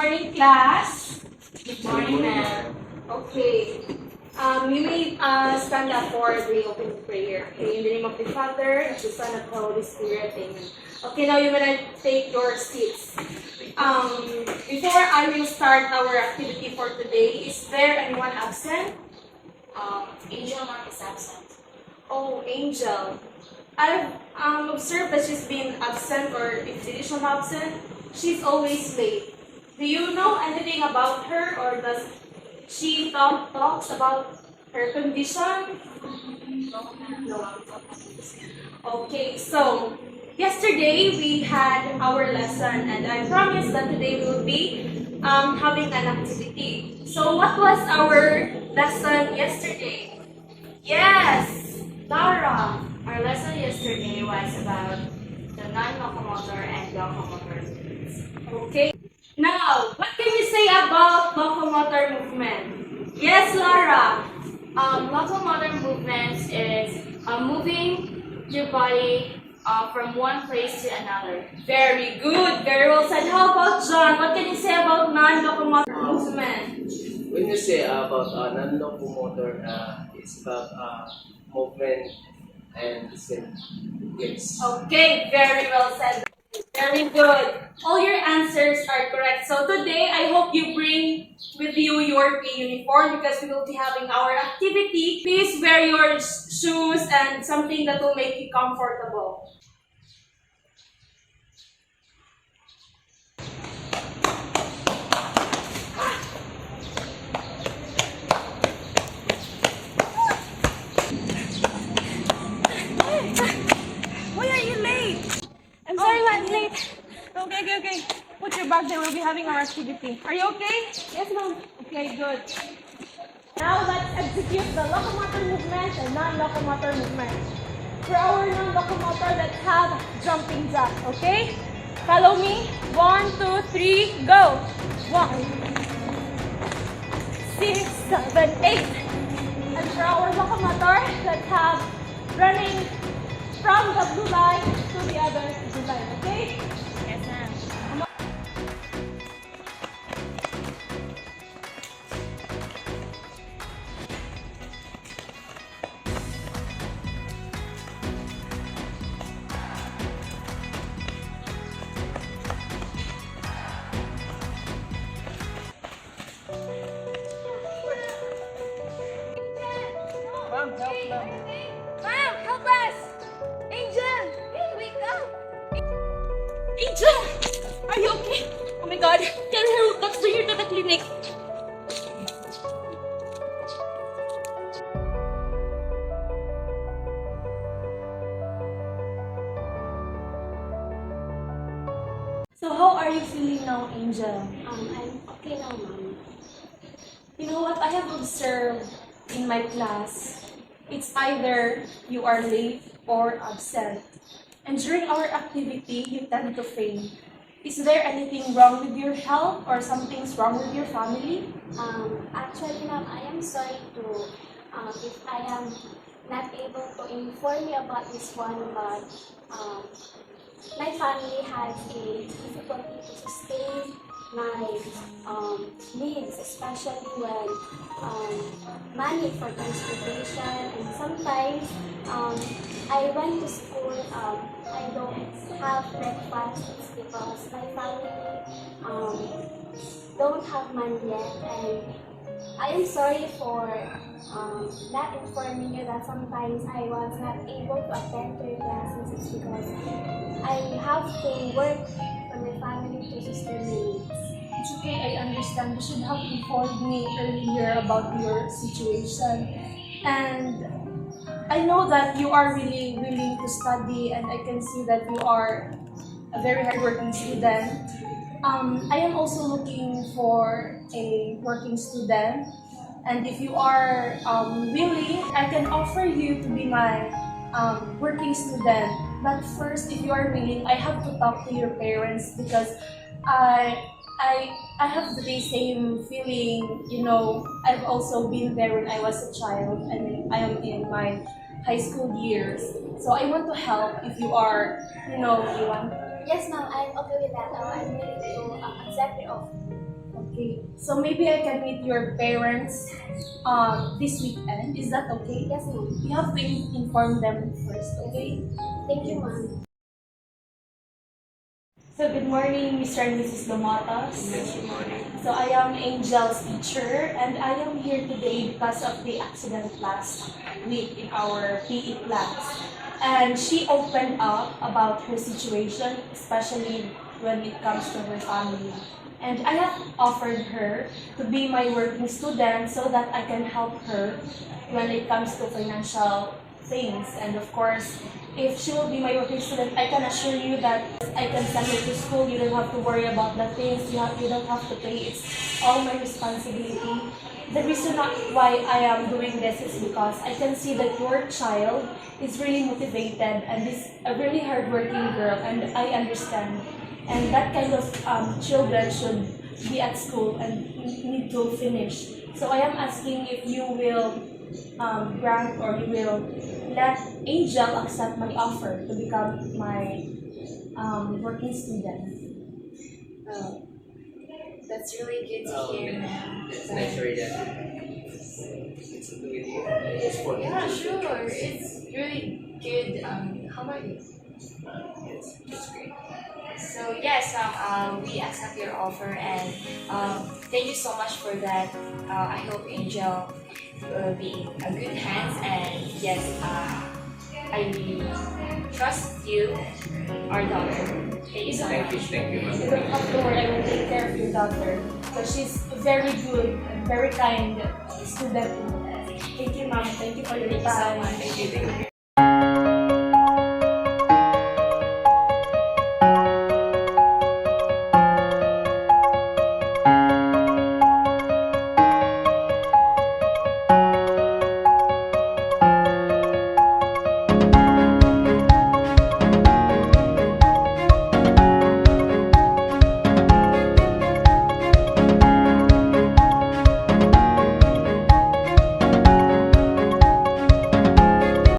morning, class. Good morning, ma'am. Okay. You may stand up for the opening prayer. Okay, in the name of the Father, of the Son, and of the Holy Spirit. Amen. Okay, now you may take your seats. Before I will start our activity for today, is there anyone absent? Angel Mark is absent. Oh, Angel. I've observed that she's been absent, or if she is not absent, she's always late. Do you know anything about her, or does she talks about her condition? No. Okay, so yesterday we had our lesson, and I promised that today we will be having an activity. So what was our lesson yesterday? Yes, Lara. Our lesson yesterday was about the non-locomotor and locomotor movements. Okay. Now, what can you say about locomotor movement? Yes, Lara. Locomotor movements is moving your body from one place to another. Very good. Very well said. How about John? What can you say about non-locomotor movement? When you say about non-locomotor, it's about movement and yes. Okay, very well said. Very good. All your answers are correct. So today, I hope you bring with you your PE uniform because we will be having our activity. Please wear your shoes and something that will make you comfortable. Why are you late? I'm sorry, I'm late. Okay. Put your bag there. We'll be having our activity. Are you okay? Yes, ma'am. Okay, good. Now let's execute the locomotor movement and non-locomotor movement. For our non-locomotor, let's have jumping jack. Okay? Follow me. 1, 2, 3, go. 1, 6, 7, 8. And for our locomotor, let's have running from the blue line to the other blue line. Okay? Yes, ma'am. Ma'am, help us! Angel! Hey, wake up! Angel! Are you okay? Oh my god, tell her let's bring her to the clinic. So how are you feeling now, Angel? I'm okay now, ma'am. You know what I have observed in my class? It's either you are late or absent. And during our activity, you tend to faint. Is there anything wrong with your health or something's wrong with your family? Actually, ma'am, I am sorry to if I am not able to inform you about this one, but my family has a difficulty to sustain my needs, especially when money for transportation, and sometimes I went to school, I don't have breakfast. It's because my family don't have money yet, and I am sorry for not informing you that sometimes I was not able to attend to your classes. It's because I have to work for my family to sustain my needs. It's okay, I understand. You should have informed me earlier about your situation. And I know that you are really willing to study, and I can see that you are a very hardworking student. I am also looking for a working student. And if you are willing, I can offer you to be my working student. But first, if you are willing, I have to talk to your parents because I have the same feeling, you know, I've also been there when I was a child and I am in my high school years. So I want to help if you are, you want. Yes, ma'am, I'm okay with that. I'm willing to accept your offer. Okay, so maybe I can meet your parents this weekend. Is that okay? Yes, ma'am. You have to inform them first, okay? Thank you, ma'am. So good morning, Mr. and Mrs. Domatas. Good morning. So I am Angel's teacher, and I am here today because of the accident last week in our PE class. And she opened up about her situation, especially when it comes to her family. And I have offered her to be my working student so that I can help her when it comes to financial things. And of course, if she will be my working student, I can assure you that I can send her to school. You don't have to worry about the things. You don't have to pay. It's all my responsibility. The reason why I am doing this is because I can see that your child is really motivated and is a really hardworking girl, and I understand. And that kind of children should be at school and need to finish. So I am asking if you will grant or you will let Angel accept my offer to become my working student. Oh, that's really good to hear, ma'am. It's nice to hear that. It's a good idea. It's for Yeah, sure. It's really good. How about you? Yes, it's great. So yes, we accept your offer, and thank you so much for that. I hope Angel will be in a good hands, and yes, I really trust you, our daughter. Thank you so Thank you, much. thank you, You ma'am. don't have to worry, I will take care of your daughter. Because she's very good and very kind student. Thank you, ma'am. Thank you for your Thank you so time. much. Thank you, thank you.